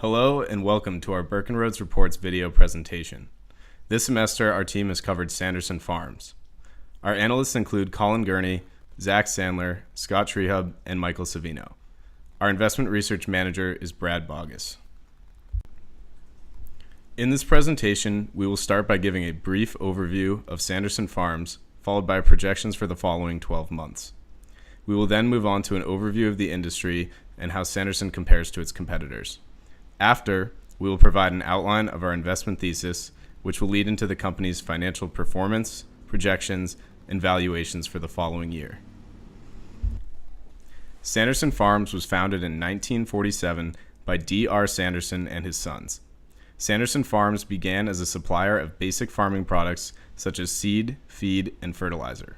Hello and welcome to our Birkenroads Reports video presentation. This semester, our team has covered Sanderson Farms. Our analysts include Colin Gurney, Zach Sandler, Scott Trehub, and Michael Savino. Our investment research manager is Brad Bogus. In this presentation, we will start by giving a brief overview of Sanderson Farms, followed by projections for the following 12 months. We will then move on to an overview of the industry and how Sanderson compares to its competitors. After, we will provide an outline of our investment thesis, which will lead into the company's financial performance, projections, and valuations for the following year. Sanderson Farms was founded in 1947 by D.R. Sanderson and his sons. Sanderson Farms began as a supplier of basic farming products such as seed, feed, and fertilizer.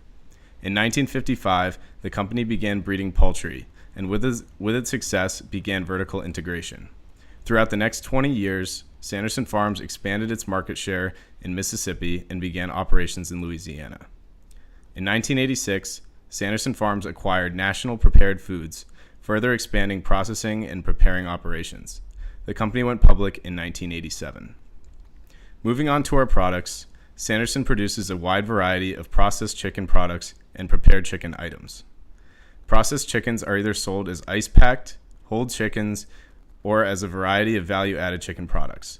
In 1955, the company began breeding poultry, and with its success, began vertical integration. Throughout the next 20 years, Sanderson Farms expanded its market share in Mississippi and began operations in Louisiana. In 1986, Sanderson Farms acquired National Prepared Foods, further expanding processing and preparing operations. The company went public in 1987. Moving on to our products, Sanderson produces a wide variety of processed chicken products and prepared chicken items. Processed chickens are either sold as ice-packed, whole chickens, or as a variety of value-added chicken products.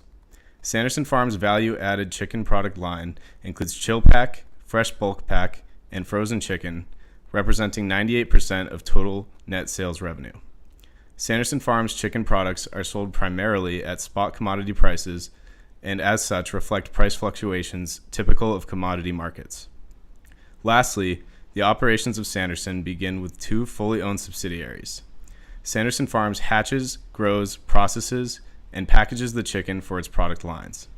Sanderson Farms' value-added chicken product line includes chill pack, fresh bulk pack, and frozen chicken, representing 98% of total net sales revenue. Sanderson Farms' chicken products are sold primarily at spot commodity prices and as such reflect price fluctuations typical of commodity markets. Lastly, the operations of Sanderson begin with two fully owned subsidiaries. Sanderson Farms hatches, grows, processes, and packages the chicken for its product lines.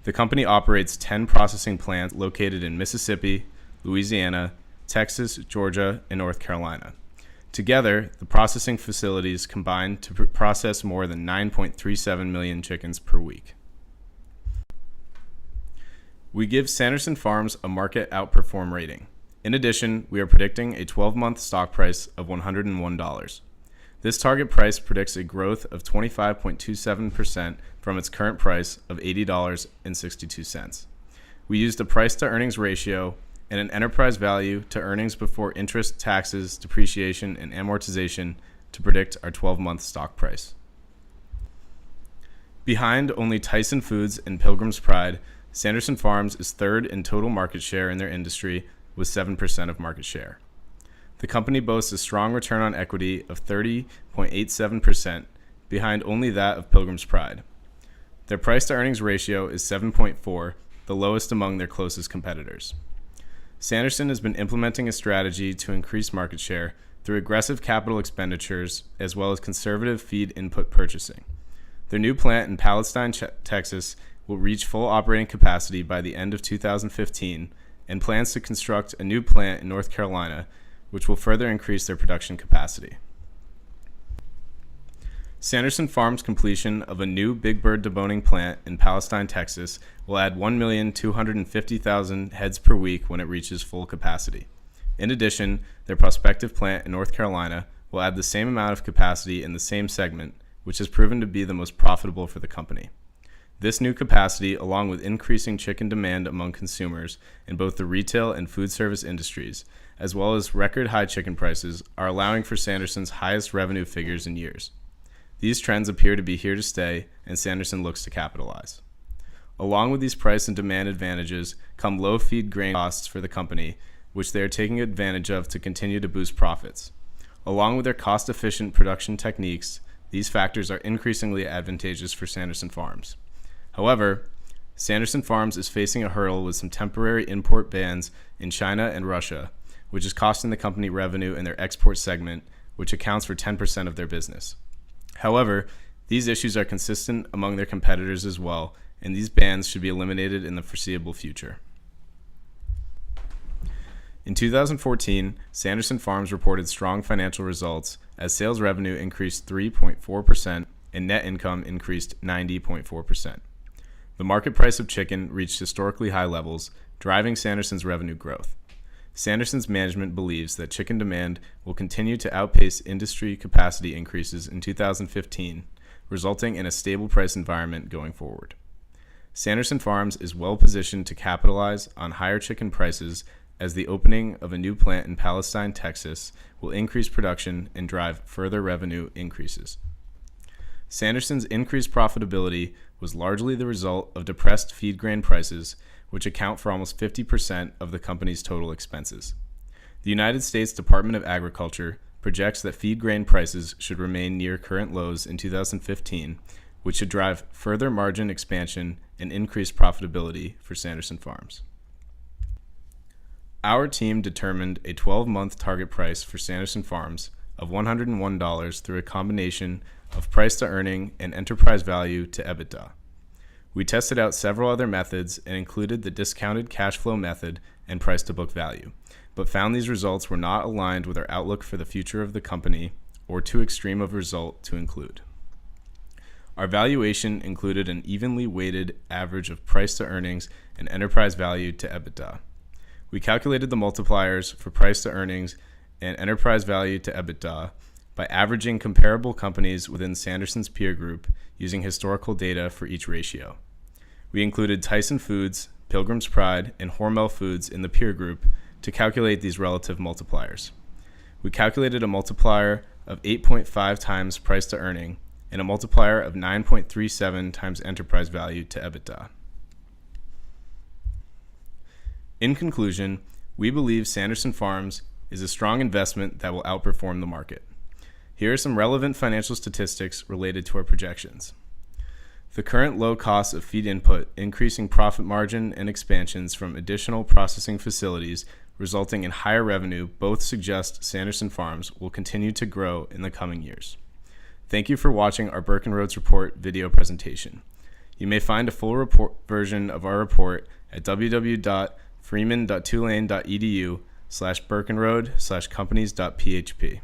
The company operates 10 processing plants located in Mississippi, Louisiana, Texas, Georgia, and North Carolina. Together, the processing facilities combine to process more than 9.37 million chickens per week. We give Sanderson Farms a market outperform rating. In addition, we are predicting a 12-month stock price of $101. This target price predicts a growth of 25.27% from its current price of $80.62. We used a price-to-earnings ratio and an enterprise value to earnings before interest, taxes, depreciation, and amortization to predict our 12-month stock price. Behind only Tyson Foods and Pilgrim's Pride, Sanderson Farms is third in total market share in their industry with 7% of market share. The company boasts a strong return on equity of 30.87%, behind only that of Pilgrim's Pride. Their price-to-earnings ratio is 7.4, the lowest among their closest competitors. Sanderson has been implementing a strategy to increase market share through aggressive capital expenditures as well as conservative feed input purchasing. Their new plant in Palestine, Texas, will reach full operating capacity by the end of 2015 and plans to construct a new plant in North Carolina, which will further increase their production capacity. Sanderson Farms' completion of a new big bird deboning plant in Palestine, Texas will add 1,250,000 heads per week when it reaches full capacity. In addition, their prospective plant in North Carolina will add the same amount of capacity in the same segment, which has proven to be the most profitable for the company. This new capacity, along with increasing chicken demand among consumers in both the retail and food service industries, as well as record high chicken prices, are allowing for Sanderson's highest revenue figures in years. These trends appear to be here to stay, and Sanderson looks to capitalize. Along with these price and demand advantages come low feed grain costs for the company, which they are taking advantage of to continue to boost profits. Along with their cost-efficient production techniques, these factors are increasingly advantageous for Sanderson Farms. However, Sanderson Farms is facing a hurdle with some temporary import bans in China and Russia, which is costing the company revenue in their export segment, which accounts for 10% of their business. However, these issues are consistent among their competitors as well, and these bans should be eliminated in the foreseeable future. In 2014, Sanderson Farms reported strong financial results as sales revenue increased 3.4% and net income increased 90.4%. The market price of chicken reached historically high levels, driving Sanderson's revenue growth. Sanderson's management believes that chicken demand will continue to outpace industry capacity increases in 2015, resulting in a stable price environment going forward. Sanderson Farms is well positioned to capitalize on higher chicken prices as the opening of a new plant in Palestine, Texas, will increase production and drive further revenue increases. Sanderson's increased profitability was largely the result of depressed feed grain prices, which account for almost 50% of the company's total expenses. The United States Department of Agriculture projects that feed grain prices should remain near current lows in 2015, which should drive further margin expansion and increased profitability for Sanderson Farms. Our team determined a 12-month target price for Sanderson Farms of $101 through a combination of price to earning and enterprise value to EBITDA. We tested out several other methods and included the discounted cash flow method and price to book value, but found these results were not aligned with our outlook for the future of the company or too extreme of a result to include. Our valuation included an evenly weighted average of price to earnings and enterprise value to EBITDA. We calculated the multipliers for price to earnings and enterprise value to EBITDA by averaging comparable companies within Sanderson's peer group using historical data for each ratio. We included Tyson Foods, Pilgrim's Pride, and Hormel Foods in the peer group to calculate these relative multipliers. We calculated a multiplier of 8.5 times price to earning and a multiplier of 9.37 times enterprise value to EBITDA. In conclusion, we believe Sanderson Farms is a strong investment that will outperform the market. Here are some relevant financial statistics related to our projections. The current low cost of feed input, increasing profit margin and expansions from additional processing facilities resulting in higher revenue both suggest Sanderson Farms will continue to grow in the coming years. Thank you for watching our Burke and Rhodes Report video presentation. You may find a full report version of our report at www.freeman.tulane.edu/burkenroad/companies.php.